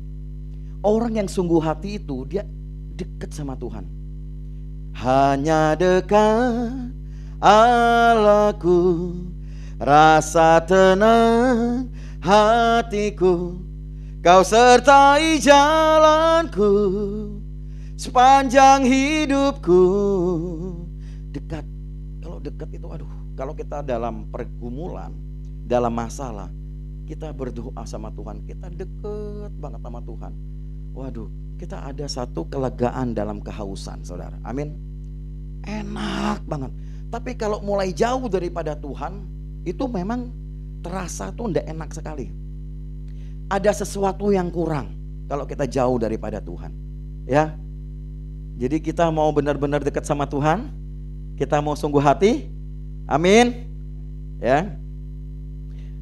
Speaker 2: Orang yang sungguh hati itu dia dekat sama Tuhan. Hanya dekat Allahku, rasa tenang hatiku, Kau sertai jalanku sepanjang hidupku. Dekat. Kalau dekat itu kalau kita dalam pergumulan, dalam masalah, kita berdoa sama Tuhan, kita deket banget sama Tuhan. Waduh, kita ada satu kelegaan dalam kehausan, saudara. Amin. Enak banget. Tapi kalau mulai jauh daripada Tuhan, itu memang terasa tuh ndak enak sekali. Ada sesuatu yang kurang kalau kita jauh daripada Tuhan. Ya. Jadi kita mau benar-benar dekat sama Tuhan, kita mau sungguh hati. Amin. Ya.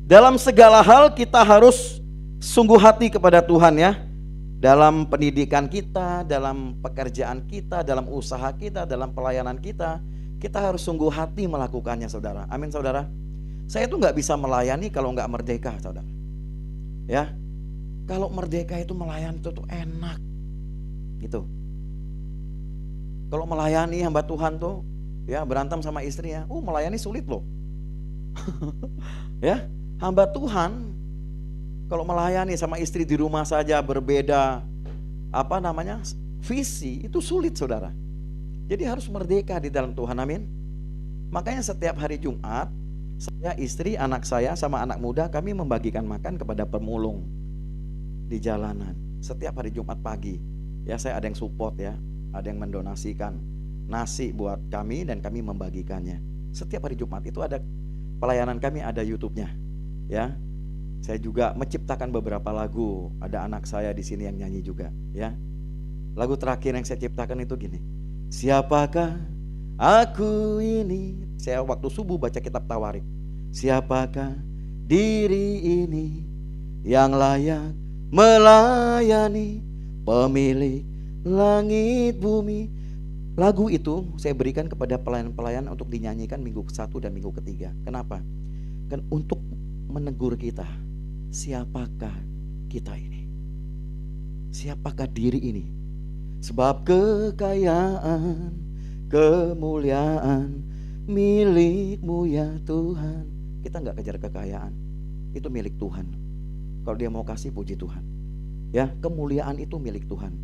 Speaker 2: Dalam segala hal kita harus sungguh hati kepada Tuhan ya. Dalam pendidikan kita, dalam pekerjaan kita, dalam usaha kita, dalam pelayanan kita, kita harus sungguh hati melakukannya, saudara. Amin, saudara. Saya tuh nggak bisa melayani kalau nggak merdeka, saudara. Ya, kalau merdeka itu melayani itu tuh enak, gitu. Kalau melayani hamba Tuhan tuh, ya berantem sama istrinya, melayani sulit loh. Ya, hamba Tuhan kalau melayani sama istri di rumah saja berbeda visi, itu sulit, saudara. Jadi harus merdeka di dalam Tuhan, amin. Makanya setiap hari Jumat, saya, istri, anak saya sama anak muda, kami membagikan makan kepada pemulung di jalanan setiap hari Jumat pagi. Ya, saya ada yang support ya, ada yang mendonasikan nasi buat kami dan kami membagikannya. Setiap hari Jumat itu ada pelayanan kami, ada YouTube-nya. Ya. Saya juga menciptakan beberapa lagu. Ada anak saya di sini yang nyanyi juga, ya. Lagu terakhir yang saya ciptakan itu gini. Siapakah aku ini? Saya waktu subuh baca kitab Tawarik. Siapakah diri ini yang layak melayani pemilik langit bumi? Lagu itu saya berikan kepada pelayan-pelayan untuk dinyanyikan minggu ke-1 dan minggu ke-3. Kenapa? Kan untuk menegur kita. Siapakah kita ini? Siapakah diri ini? Sebab kekayaan, kemuliaan milik-Mu ya Tuhan. Kita gak kejar kekayaan, itu milik Tuhan. Kalau dia mau kasih, puji Tuhan. Ya, kemuliaan itu milik Tuhan.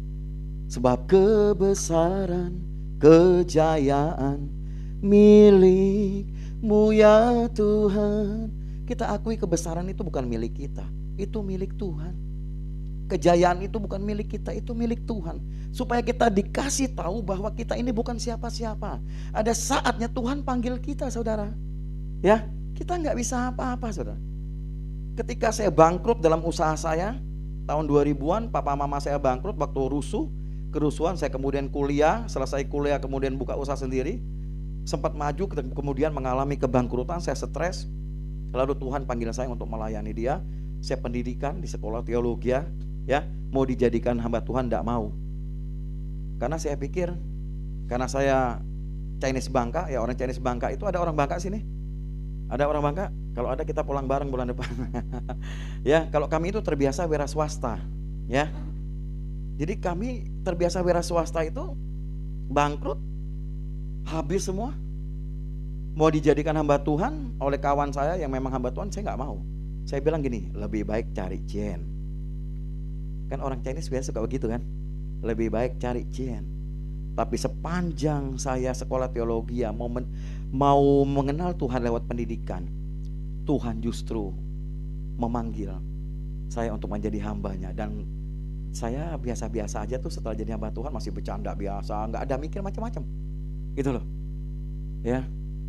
Speaker 2: Sebab kebesaran, kejayaan milik-Mu ya Tuhan. Kita akui kebesaran itu bukan milik kita, itu milik Tuhan. Kejayaan itu bukan milik kita, itu milik Tuhan. Supaya kita dikasih tahu bahwa kita ini bukan siapa-siapa. Ada saatnya Tuhan panggil kita, saudara. Ya, kita nggak bisa apa-apa, saudara. Ketika saya bangkrut dalam usaha saya, tahun 2000-an, papa mama saya bangkrut waktu kerusuhan, saya kemudian kuliah, selesai kuliah kemudian buka usaha sendiri. Sempat maju, kemudian mengalami kebangkrutan, saya stres. Lalu Tuhan panggil saya untuk melayani dia. Saya pendidikan di sekolah teologi ya, mau dijadikan hamba Tuhan enggak mau. Karena saya pikir, karena saya Chinese Bangka, ya orang Chinese Bangka itu ada orang Bangka sini? Ada orang Bangka? Kalau ada kita pulang bareng bulan depan. Ya, kalau kami itu terbiasa wira swasta, ya. Jadi kami terbiasa wira swasta itu bangkrut, habis semua. Mau dijadikan hamba Tuhan oleh kawan saya yang memang hamba Tuhan, saya nggak mau. Saya bilang gini, lebih baik cari Jen. Kan orang Chinese biasa suka begitu kan? Lebih baik cari Jen. Tapi sepanjang saya sekolah teologi ya, mau mengenal Tuhan lewat pendidikan, Tuhan justru memanggil saya untuk menjadi hambanya. Dan saya biasa-biasa aja tuh setelah jadi hamba Tuhan, masih bercanda biasa, nggak ada mikir macam-macam, gitu loh. Ya.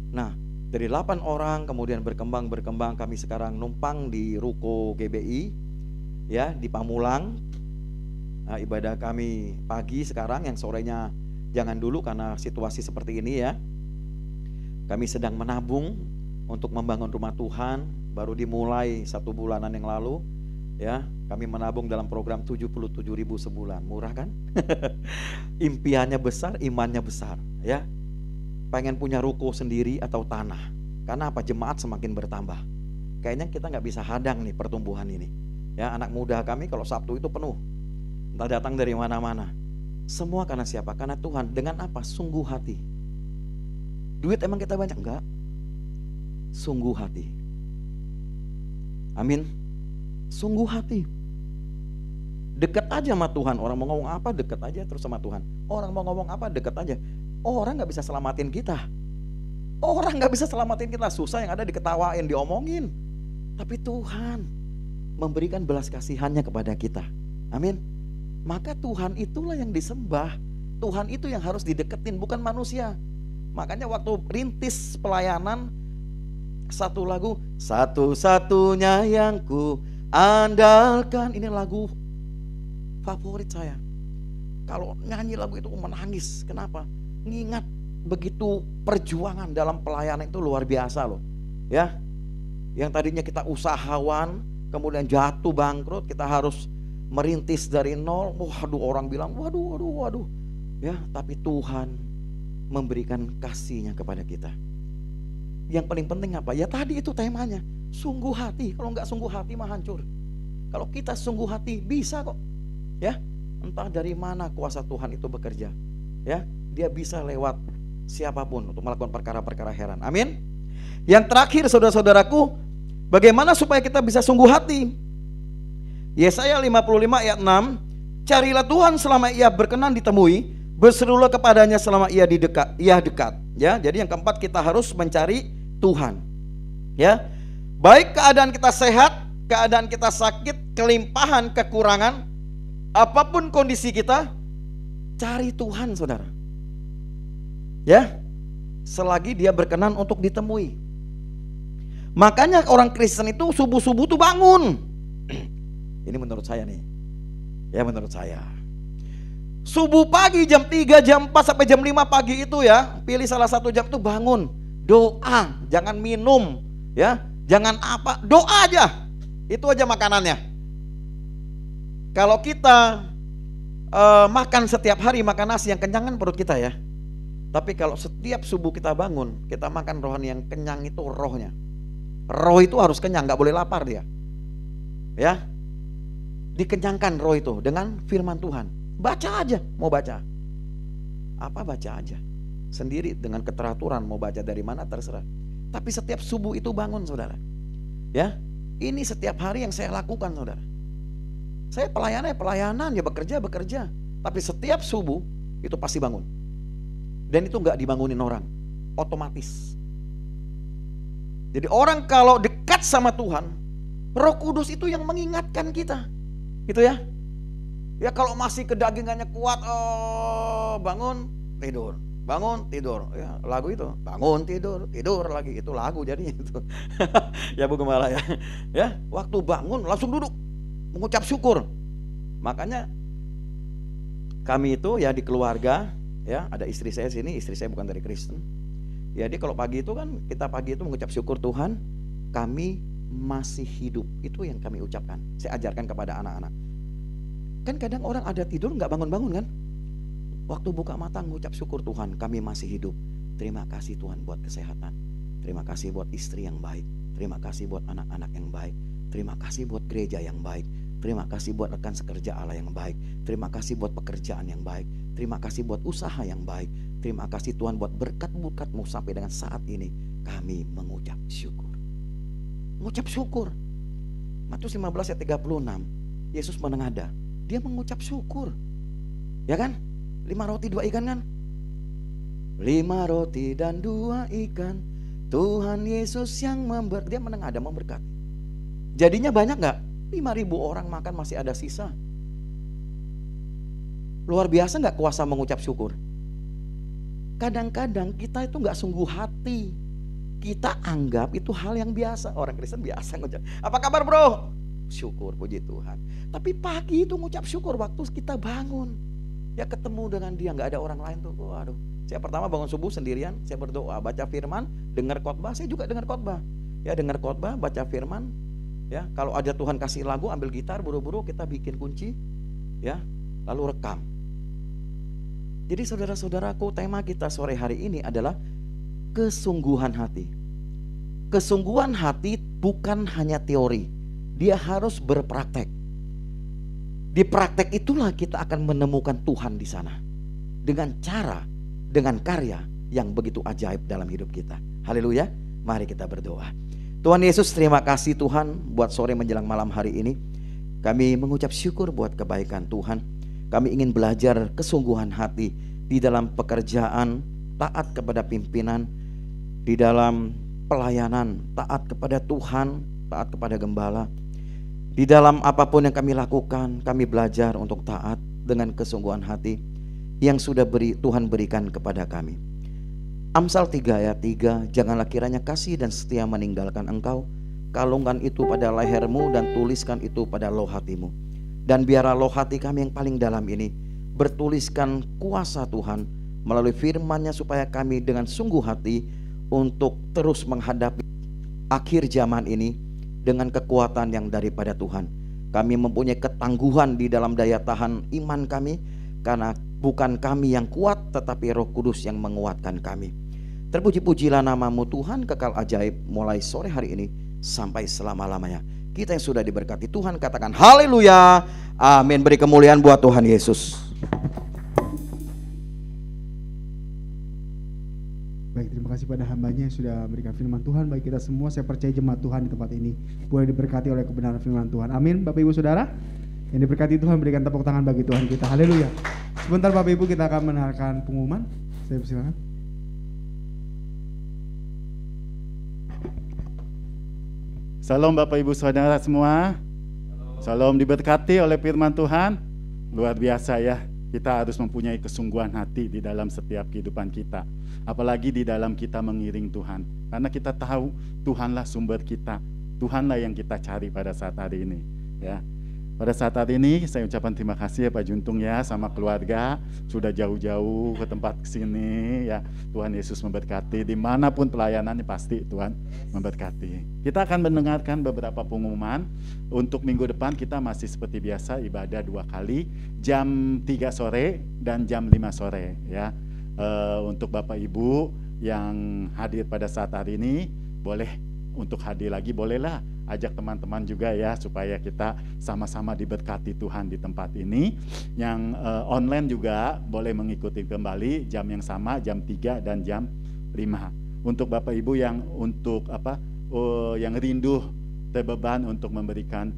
Speaker 2: Nah, dari 8 orang kemudian berkembang, kami sekarang numpang di ruko GBI ya, di Pamulang. Nah, ibadah kami pagi sekarang, yang sorenya jangan dulu karena situasi seperti ini ya. Kami sedang menabung untuk membangun rumah Tuhan, baru dimulai 1 bulanan yang lalu ya. Kami menabung dalam program 77.000 sebulan, murah kan? Impiannya besar, imannya besar ya. Pengen punya ruko sendiri atau tanah. Karena apa? Jemaat semakin bertambah. Kayaknya kita nggak bisa hadang nih pertumbuhan ini. Ya, anak muda kami kalau Sabtu itu penuh. Entah datang dari mana-mana. Semua karena siapa? Karena Tuhan. Dengan apa? Sungguh hati. Duit emang kita banyak? Enggak. Sungguh hati. Amin. Sungguh hati. Dekat aja sama Tuhan. Orang mau ngomong apa, dekat aja terus sama Tuhan. Orang mau ngomong apa, dekat aja. Orang gak bisa selamatin kita. Orang gak bisa selamatin kita. Susah yang ada diketawain, diomongin. Tapi Tuhan memberikan belas kasihannya kepada kita. Amin. Maka Tuhan itulah yang disembah. Tuhan itu yang harus dideketin, bukan manusia. Makanya waktu rintis pelayanan, satu lagu, satu-satunya yang ku andalkan. Ini lagu favorit saya. Kalau nyanyi lagu itu menangis. Kenapa? Ngingat begitu perjuangan dalam pelayanan itu luar biasa loh. Ya, yang tadinya kita usahawan, kemudian jatuh bangkrut, kita harus merintis dari nol. Waduh, orang bilang waduh. Ya, tapi Tuhan memberikan kasih-Nya kepada kita. Yang paling penting apa? Ya tadi itu temanya, sungguh hati. Kalau nggak sungguh hati mah hancur. Kalau kita sungguh hati bisa kok. Ya, entah dari mana kuasa Tuhan itu bekerja. Ya, Dia bisa lewat siapapun untuk melakukan perkara-perkara heran. Amin. Yang terakhir saudara-saudaraku, bagaimana supaya kita bisa sungguh hati? Yesaya 55 ayat 6, carilah Tuhan selama Ia berkenan ditemui, berserulah kepadanya selama Ia dekat. Ya, jadi yang keempat kita harus mencari Tuhan. Ya, baik keadaan kita sehat, keadaan kita sakit, kelimpahan, kekurangan, apapun kondisi kita, cari Tuhan, saudara. Ya, selagi Dia berkenan untuk ditemui. Makanya orang Kristen itu subuh-subuh tuh bangun. Ini menurut saya nih. Ya, menurut saya. Subuh pagi jam 3, jam 4 sampai jam 5 pagi itu ya, pilih salah satu jam itu bangun, doa, jangan minum, ya, jangan apa, doa aja. Itu aja makanannya. Kalau kita makan setiap hari makan nasi yang kenyang kan perut kita ya. Tapi kalau setiap subuh kita bangun, kita makan rohani yang kenyang itu rohnya. Roh itu harus kenyang, nggak boleh lapar dia. Ya, dikenyangkan roh itu dengan firman Tuhan. Baca aja, mau baca apa baca aja sendiri dengan keteraturan, mau baca dari mana terserah. Tapi setiap subuh itu bangun, saudara. Ya, ini setiap hari yang saya lakukan, saudara. Saya pelayanan ya, bekerja. Tapi setiap subuh itu pasti bangun. Dan itu nggak dibangunin orang, otomatis. Jadi orang kalau dekat sama Tuhan, Roh Kudus itu yang mengingatkan kita, gitu ya. Ya kalau masih kedagingannya kuat, bangun tidur, bangun tidur, ya lagu itu, bangun tidur lagi, itu lagu jadinya itu. Ya Bu Gembala ya. Ya, waktu bangun langsung duduk mengucap syukur. Makanya kami itu ya di keluarga, ya ada istri saya sini, istri saya bukan dari Kristen. Jadi kalau pagi itu kan kita pagi itu mengucap syukur Tuhan, kami masih hidup. Itu yang kami ucapkan. Saya ajarkan kepada anak-anak. Kan kadang orang ada tidur nggak bangun-bangun kan? Waktu buka mata mengucap syukur Tuhan, kami masih hidup. Terima kasih Tuhan buat kesehatan. Terima kasih buat istri yang baik. Terima kasih buat anak-anak yang baik. Terima kasih buat gereja yang baik. Terima kasih buat rekan sekerja Allah yang baik. Terima kasih buat pekerjaan yang baik. Terima kasih buat usaha yang baik. Terima kasih Tuhan buat berkat-berkat-Mu sampai dengan saat ini. Kami mengucap syukur. Mengucap syukur. Matius 15 ayat 36. Yesus menengadah. Dia mengucap syukur. Ya kan? 5 roti 2 ikan kan? 5 roti dan 2 ikan. Tuhan Yesus yang dia menengadah, memberkati. Jadinya banyak gak? 5.000 orang makan masih ada sisa. Luar biasa gak kuasa mengucap syukur? Kadang-kadang kita itu gak sungguh hati. Kita anggap itu hal yang biasa. Orang Kristen biasa ngucap, apa kabar bro? Syukur, puji Tuhan. Tapi pagi itu ngucap syukur waktu kita bangun. Ya ketemu dengan Dia, gak ada orang lain tuh. Waduh. Saya pertama bangun subuh sendirian, saya berdoa, baca firman, dengar khotbah, saya juga dengar khotbah. Ya dengar khotbah, baca firman. Ya, kalau ada Tuhan kasih lagu, ambil gitar, buru-buru kita bikin kunci, ya, lalu rekam. Jadi saudara-saudaraku, tema kita sore hari ini adalah kesungguhan hati. Kesungguhan hati bukan hanya teori, dia harus berpraktek. Di praktek itulah kita akan menemukan Tuhan di sana. Dengan cara, dengan karya yang begitu ajaib dalam hidup kita. Haleluya, mari kita berdoa. Tuhan Yesus, terima kasih Tuhan buat sore menjelang malam hari ini. Kami mengucap syukur buat kebaikan Tuhan. Kami ingin belajar kesungguhan hati di dalam pekerjaan, taat kepada pimpinan, di dalam pelayanan, taat kepada Tuhan, taat kepada gembala. Di dalam apapun yang kami lakukan, kami belajar untuk taat dengan kesungguhan hati yang sudah Tuhan berikan kepada kami. Amsal 3 ayat 3, janganlah kiranya kasih dan setia meninggalkan engkau, kalungkan itu pada lehermu dan tuliskan itu pada loh hatimu. Dan biarlah loh hati kami yang paling dalam ini bertuliskan kuasa Tuhan melalui firman-Nya, supaya kami dengan sungguh hati untuk terus menghadapi akhir zaman ini dengan kekuatan yang daripada Tuhan. Kami mempunyai ketangguhan di dalam daya tahan iman kami, karena bukan kami yang kuat, tetapi Roh Kudus yang menguatkan kami. Terpuji-pujilah nama-Mu Tuhan, kekal ajaib, mulai sore hari ini sampai selama-lamanya. Kita yang sudah diberkati Tuhan katakan haleluya, amin. Beri kemuliaan buat Tuhan Yesus.
Speaker 1: Baik, terima kasih pada hambanya yang sudah memberikan firman Tuhan bagi kita semua. Saya percaya jemaat Tuhan di tempat ini boleh diberkati oleh kebenaran firman Tuhan. Amin. Bapak Ibu Saudara yang diberkati Tuhan, berikan tepuk tangan bagi Tuhan kita. Haleluya. Sebentar Bapak Ibu, kita akan mendengarkan pengumuman. Saya persilakan.
Speaker 3: Salam Bapak Ibu Saudara semua. Salam diberkati oleh firman Tuhan. Luar biasa ya. Kita harus mempunyai kesungguhan hati di dalam setiap kehidupan kita. Apalagi di dalam kita mengiring Tuhan. Karena kita tahu Tuhanlah sumber kita. Tuhanlah yang kita cari pada saat hari ini. Ya. Pada saat hari ini saya ucapkan terima kasih ya Pak Juntung ya, sama keluarga. Sudah jauh-jauh ke tempat kesini ya. Tuhan Yesus memberkati. Dimanapun pelayanannya pasti Tuhan memberkati. Kita akan mendengarkan beberapa pengumuman. Untuk minggu depan kita masih seperti biasa ibadah 2 kali, jam 3 sore dan jam 5 sore ya. Untuk Bapak Ibu yang hadir pada saat hari ini, boleh untuk hadir lagi, bolehlah ajak teman-teman juga ya, supaya kita sama-sama diberkati Tuhan di tempat ini. Yang online juga boleh mengikuti kembali jam yang sama, jam 3 dan jam 5. Untuk Bapak Ibu yang yang rindu terbeban untuk memberikan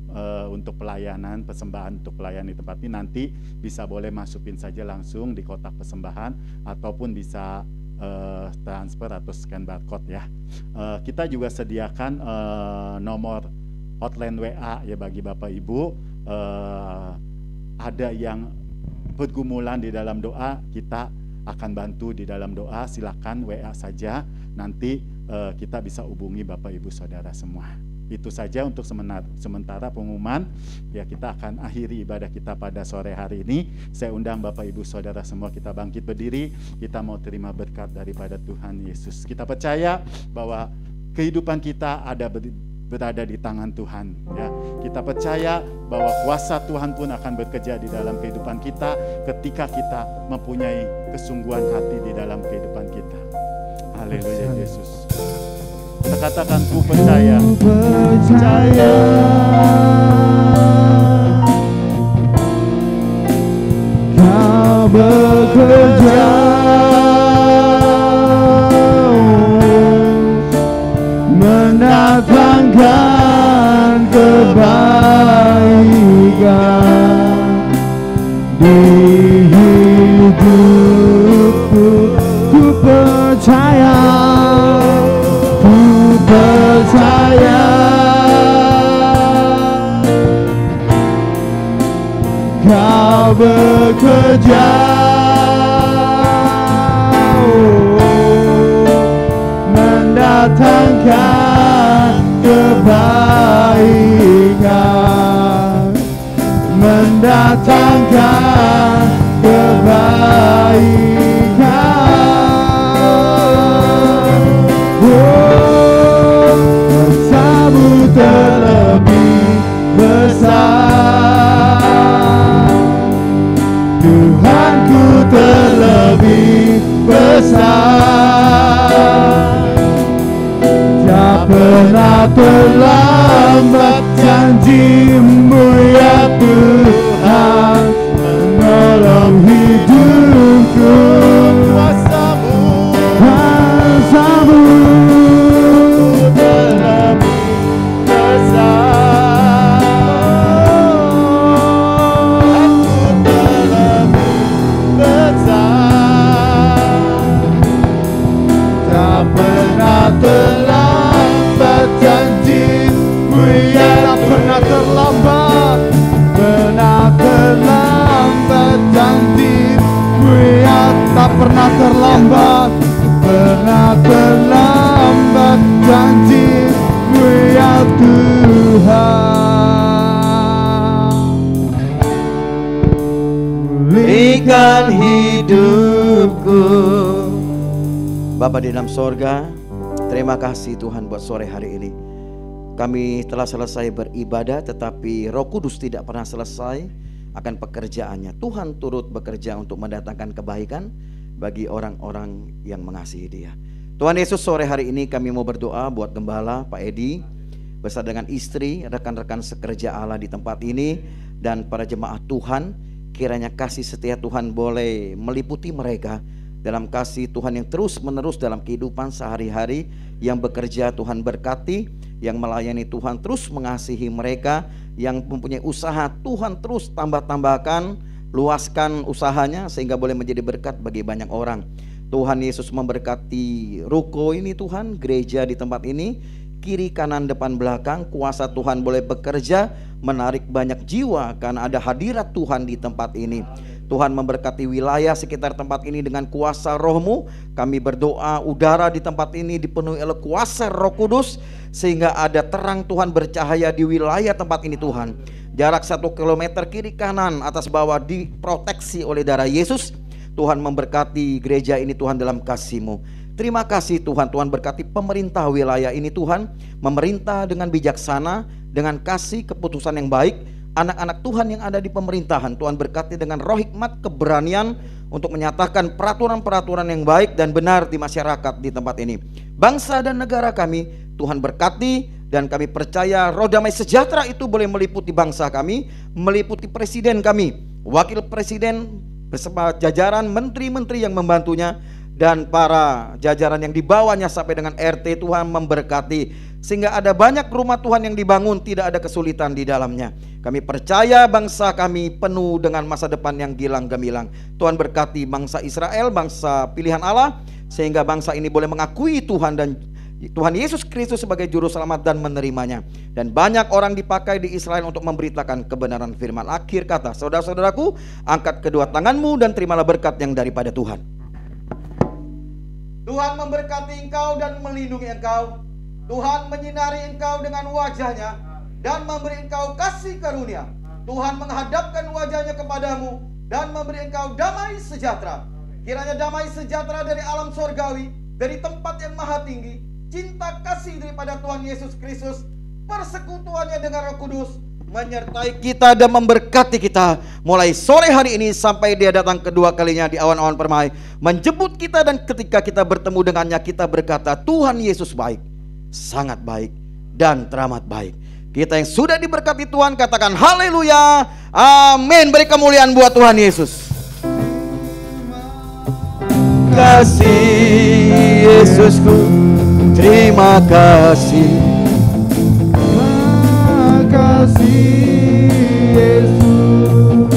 Speaker 3: untuk pelayanan, persembahan untuk pelayanan di tempat ini, nanti bisa boleh masukin saja langsung di kotak persembahan, ataupun bisa transfer atau scan barcode ya. Kita juga sediakan nomor hotline WA ya bagi Bapak Ibu. Ada yang pergumulan di dalam doa, kita akan bantu di dalam doa. Silakan WA saja, nanti kita bisa hubungi Bapak Ibu Saudara semua. Itu saja untuk sementara pengumuman. Ya, kita akan akhiri ibadah kita pada sore hari ini. Saya undang Bapak Ibu Saudara semua, kita bangkit berdiri. Kita mau terima berkat daripada Tuhan Yesus. Kita percaya bahwa kehidupan kita berada di tangan Tuhan ya. Kita percaya bahwa kuasa Tuhan pun akan bekerja di dalam kehidupan kita ketika kita mempunyai kesungguhan hati di dalam kehidupan kita. Haleluya Yesus. Kita katakan ku percaya.
Speaker 1: Kau bekerja mendatangkan kebaikan di hidupku. Ku percaya, Kau bekerja mendatangkan kebaikan, mendatangkan kebaikan. Kuasamu terlebih besar, Tuhanku terlebih besar. Tak terlambat janji-Mu ya Tuhan, menolong hidupku. Kuasa-Mu
Speaker 3: terlebih besar, aku terlebih besar. Tak pernah terlambat janji-Mu ya
Speaker 1: tak pernah terlambat, pernah terlambat janji-Mu ya, tak pernah terlambat, pernah terlambat janji-Mu ya Tuhan.
Speaker 2: Pulihkan hidupku. Bapa di dalam sorga, terima kasih Tuhan buat sore hari ini. Kami telah selesai beribadah, tetapi Roh Kudus tidak pernah selesai akan pekerjaannya. Tuhan turut bekerja untuk mendatangkan kebaikan bagi orang-orang yang mengasihi Dia. Tuhan Yesus, sore hari ini kami mau berdoa buat Gembala Pak Edi bersama dengan istri, rekan-rekan sekerja Allah di tempat ini, dan para jemaat Tuhan. Kiranya kasih setia Tuhan boleh meliputi mereka dalam kasih Tuhan yang terus-menerus dalam kehidupan sehari-hari. Yang bekerja Tuhan berkati, yang melayani Tuhan terus mengasihi mereka, yang mempunyai usaha Tuhan terus tambah-tambahkan, luaskan usahanya sehingga boleh menjadi berkat bagi banyak orang. Tuhan Yesus memberkati ruko ini Tuhan, gereja di tempat ini, kiri kanan depan belakang, kuasa Tuhan boleh bekerja menarik banyak jiwa karena ada hadirat Tuhan di tempat ini. Tuhan memberkati wilayah sekitar tempat ini dengan kuasa Roh-Mu. Kami berdoa udara di tempat ini dipenuhi oleh kuasa Roh Kudus, sehingga ada terang Tuhan bercahaya di wilayah tempat ini Tuhan. Jarak 1 kilometer kiri kanan atas bawah diproteksi oleh darah Yesus. Tuhan memberkati gereja ini Tuhan dalam kasih-Mu. Terima kasih Tuhan. Tuhan berkati pemerintah wilayah ini Tuhan, memerintah dengan bijaksana, dengan kasih keputusan yang baik. Anak-anak Tuhan yang ada di pemerintahan Tuhan berkati dengan roh hikmat, keberanian untuk menyatakan peraturan-peraturan yang baik dan benar di masyarakat di tempat ini. Bangsa dan negara kami Tuhan berkati, dan kami percaya roh damai sejahtera itu boleh meliputi bangsa kami, meliputi presiden kami, wakil presiden bersama jajaran menteri-menteri yang membantunya, dan para jajaran yang dibawanya sampai dengan RT. Tuhan memberkati sehingga ada banyak rumah Tuhan yang dibangun, tidak ada kesulitan di dalamnya. Kami percaya bangsa kami penuh dengan masa depan yang gilang gemilang. Tuhan berkati bangsa Israel, bangsa pilihan Allah, sehingga bangsa ini boleh mengakui Tuhan dan Tuhan Yesus Kristus sebagai juru selamat dan menerimanya. Dan banyak orang dipakai di Israel untuk memberitakan kebenaran firman. Akhir kata, saudara-saudaraku, angkat kedua tanganmu dan terimalah berkat yang daripada Tuhan. Tuhan memberkati engkau dan melindungi engkau. Tuhan menyinari engkau dengan wajahnya dan memberi engkau kasih karunia. Tuhan menghadapkan wajahnya kepadamu dan memberi engkau damai sejahtera. Kiranya damai sejahtera dari alam sorgawi, dari tempat yang maha tinggi, cinta kasih daripada Tuhan Yesus Kristus, persekutuannya dengan Roh Kudus menyertai kita dan memberkati kita mulai sore hari ini sampai Dia datang kedua kalinya di awan-awan permai, menjemput kita, dan ketika kita bertemu dengannya kita berkata, Tuhan Yesus baik, sangat baik dan teramat baik. Kita yang sudah diberkati Tuhan katakan haleluya, amin. Beri kemuliaan buat Tuhan Yesus. Kasih Yesusku, terima kasih.
Speaker 1: Terima kasih Yesus,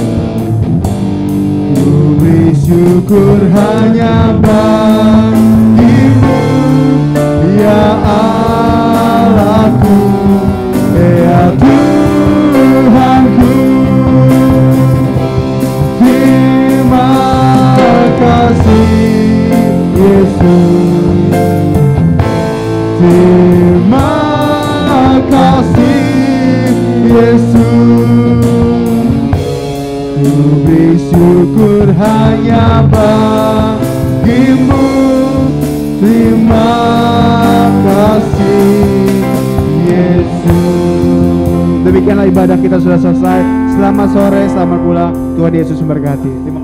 Speaker 1: ku beri syukur hanya bagimu ya Allahku, ya Tuhanku. Terima kasih Yesus, terima kasih Yesus, ku beri syukur hanya bagimu. Terima kasih Yesus. Demikianlah ibadah kita sudah selesai. Selamat sore, selamat pulang. Tuhan Yesus memberkati. Terima kasih.